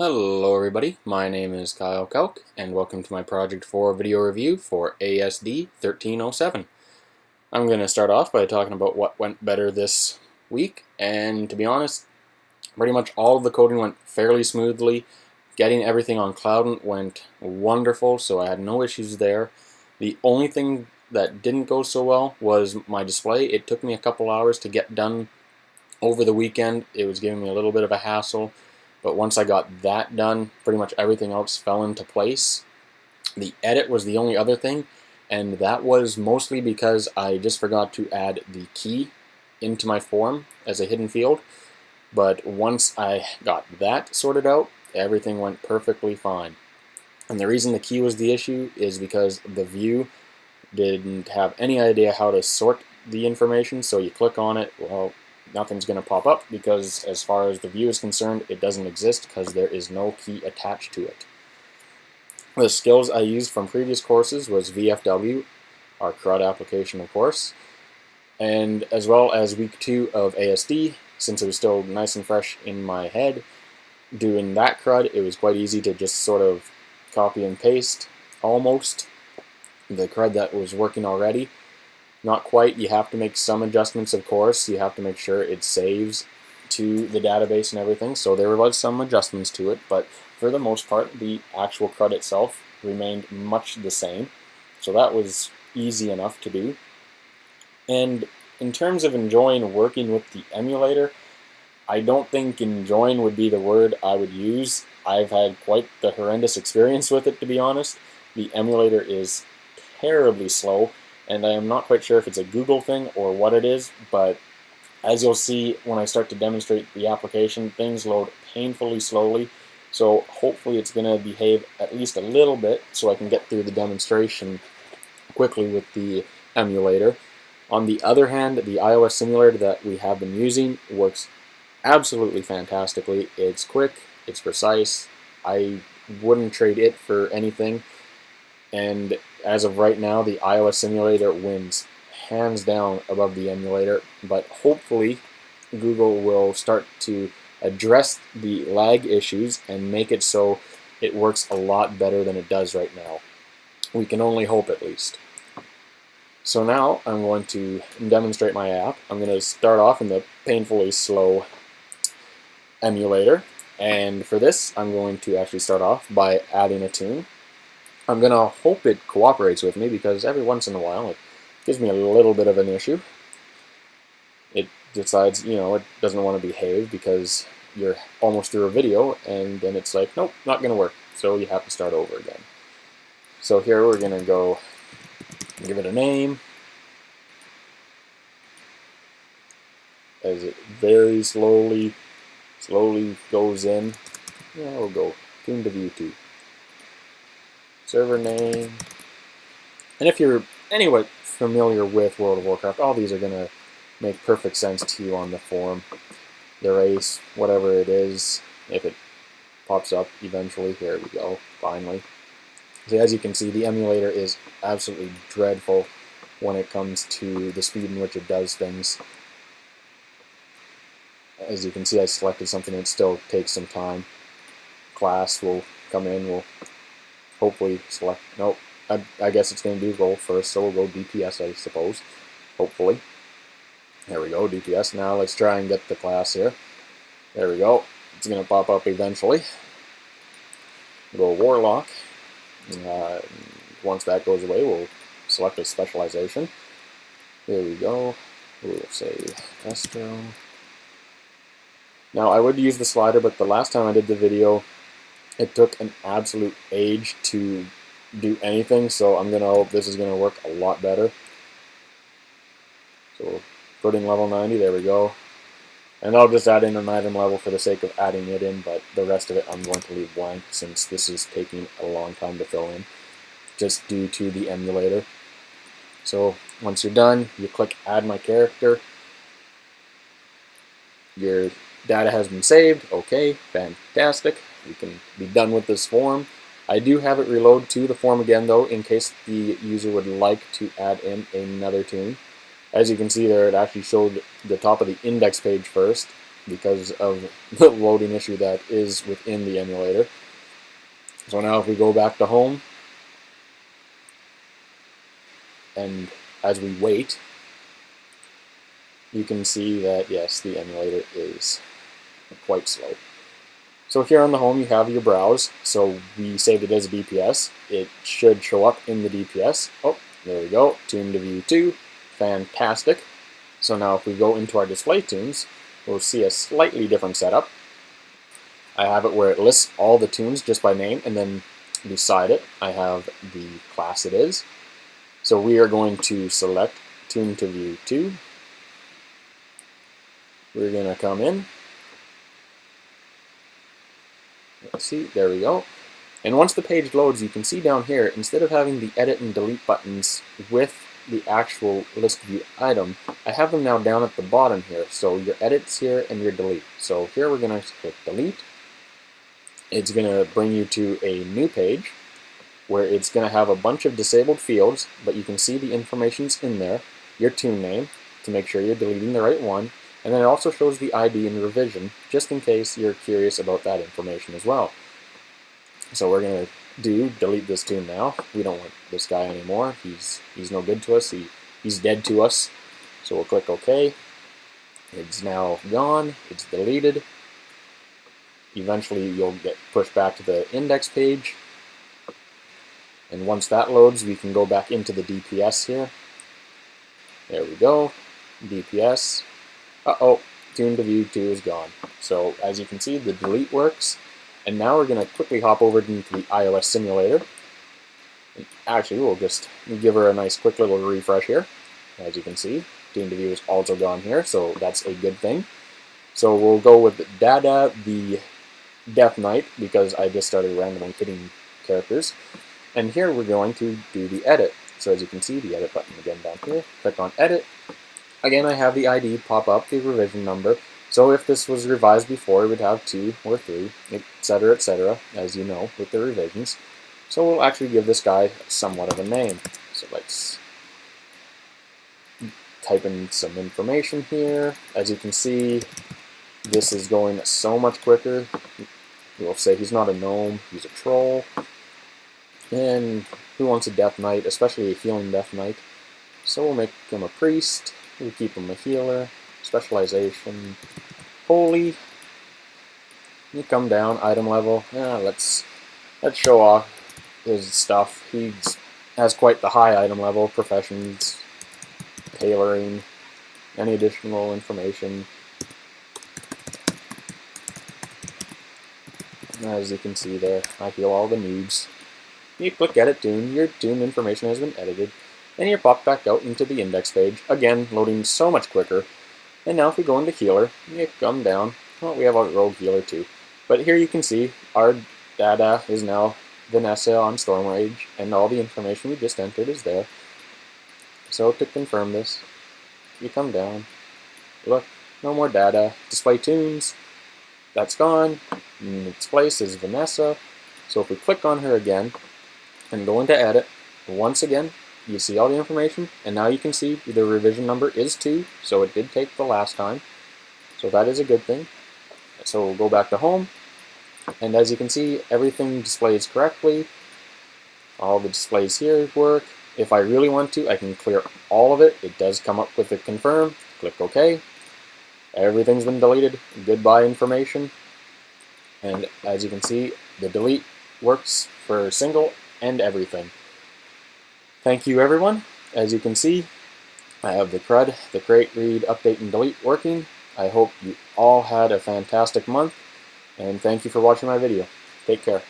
Hello everybody, my name is Kyle Kalk, and welcome to my Project 4 video review for ASD 1307. I'm going to start off by talking about what went better this week, and to be honest, pretty much all of the coding went fairly smoothly. Getting everything on Cloudant went wonderful, so I had no issues there. The only thing that didn't go so well was my display. It took me a couple hours to get done over the weekend. It was giving me a little bit of a hassle. But once I got that done, pretty much everything else fell into place. The edit was the only other thing, and that was mostly because I just forgot to add the key into my form as a hidden field. But once I got that sorted out, everything went perfectly fine. And the reason the key was the issue is because the view didn't have any idea how to sort the information, so you click on it, well, nothing's going to pop up because as far as the view is concerned, it doesn't exist because there is no key attached to it. The skills I used from previous courses was VFW, our CRUD application of course, and as well as week 2 of ASD, since it was still nice and fresh in my head. Doing that CRUD, it was quite easy to just sort of copy and paste almost the CRUD that was working already. Not quite, you have to make some adjustments of course, you have to make sure it saves to the database and everything, so there was some adjustments to it, but for the most part the actual CRUD itself remained much the same, so that was easy enough to do. And in terms of enjoying working with the emulator, I don't think enjoying would be the word I would use. I've had quite the horrendous experience with it, to be honest. The emulator is terribly slow, and I am not quite sure if it's a Google thing or what it is, but as you'll see when I start to demonstrate the application, things load painfully slowly, so hopefully it's going to behave at least a little bit so I can get through the demonstration quickly with the emulator. On the other hand, the iOS simulator that we have been using works absolutely fantastically. It's quick, it's precise, I wouldn't trade it for anything. And as of right now, the iOS simulator wins hands down above the emulator, but hopefully Google will start to address the lag issues and make it so it works a lot better than it does right now. We can only hope, at least. So now I'm going to demonstrate my app. I'm going to start off in the painfully slow emulator, and for this I'm going to actually start off by adding a tune. I'm going to hope it cooperates with me because every once in a while it gives me a little bit of an issue. It decides, it doesn't want to behave because you're almost through a video and then it's like, nope, not going to work. So you have to start over again. So here we're going to go give it a name. As it very slowly goes in, we'll go tune to view 2. Server name, and if you're anyway familiar with World of Warcraft, all these are going to make perfect sense to you on the form. The race, whatever it is, if it pops up eventually, here we go, finally. So as you can see, the emulator is absolutely dreadful when it comes to the speed in which it does things. As you can see, I selected something that still takes some time. Class will come in, we'll hopefully select, nope, I guess it's going to do roll first, so we'll go DPS, I suppose, hopefully. There we go, DPS. Now let's try and get the class here. There we go, it's going to pop up eventually. Go Warlock. Once that goes away, we'll select a specialization. There we go, we'll say Astro. Now I would use the slider, but the last time I did the video, it took an absolute age to do anything, so I'm going to hope this is going to work a lot better. So put in level 90, there we go. And I'll just add in an item level for the sake of adding it in, but the rest of it I'm going to leave blank since this is taking a long time to fill in, just due to the emulator. So once you're done, you click Add My Character. Your data has been saved. Okay, fantastic. We can be done with this form. I do have it reload to the form again though, in case the user would like to add in another tune. As you can see there, it actually showed the top of the index page first, because of the loading issue that is within the emulator. So now if we go back to home, and as we wait, you can see that yes, the emulator is quite slow. So here on the home you have your browse, so we saved it as a DPS. It should show up in the DPS. Oh, there we go, tune to view 2, fantastic. So now if we go into our display tunes, we'll see a slightly different setup. I have it where it lists all the tunes just by name, and then beside it I have the class it is. So we are going to select tune to view 2. We're going to come in. Let's see, there we go. And once the page loads, you can see down here, instead of having the edit and delete buttons with the actual list view item, I have them now down at the bottom here. So your edit's here and your delete. So here we're going to click delete. It's going to bring you to a new page where it's going to have a bunch of disabled fields, but you can see the information's in there, your tune name, to make sure you're deleting the right one, and then it also shows the ID and revision, just in case you're curious about that information as well. So we're going to delete this tune now. We don't want this guy anymore. He's no good to us. He's dead to us. So we'll click OK. It's now gone. It's deleted. Eventually you'll get pushed back to the index page. And once that loads, we can go back into the DPS here. There we go. DPS. Uh-oh, tune to view 2 is gone. So as you can see, the delete works. And now we're going to quickly hop over into the iOS simulator. And actually, we'll just give her a nice quick little refresh here. As you can see, tune to view is also gone here, so that's a good thing. So we'll go with Dada the Death Knight, because I just started randomly fitting characters. And here we're going to do the edit. So as you can see, the edit button again down here. Click on edit. Again, I have the ID pop up, the revision number. So if this was revised before, it would have 2 or 3, etc., as you know, with the revisions. So we'll actually give this guy somewhat of a name. So let's type in some information here. As you can see, this is going so much quicker. We'll say he's not a gnome, he's a troll. And who wants a Death Knight, especially a healing Death Knight? So we'll make him a priest. We'll keep him a healer. Specialization. Holy. You come down, item level. Let's show off his stuff. He has quite the high item level. Professions, tailoring, any additional information. As you can see there, I heal all the noobs. You click edit tune, your tune information has been edited, and you're popped back out into the index page, again loading so much quicker. And now if we go into healer, you come down, well, we have a rogue healer too. But here you can see our Dada is now Vanessa on Stormrage, and all the information we just entered is there. So to confirm this, you come down, look, no more Dada, display tunes, that's gone, in its place is Vanessa. So if we click on her again, and go into edit, once again, you see all the information, and now you can see the revision number is 2, so it did take the last time. So that is a good thing. So we'll go back to home, and as you can see, everything displays correctly. All the displays here work. If I really want to, I can clear all of it. It does come up with a confirm. Click OK. Everything's been deleted. Goodbye information. And as you can see, the delete works for single and everything. Thank you everyone. As you can see, I have the CRUD, the create, read, update, and delete working. I hope you all had a fantastic month, and thank you for watching my video. Take care.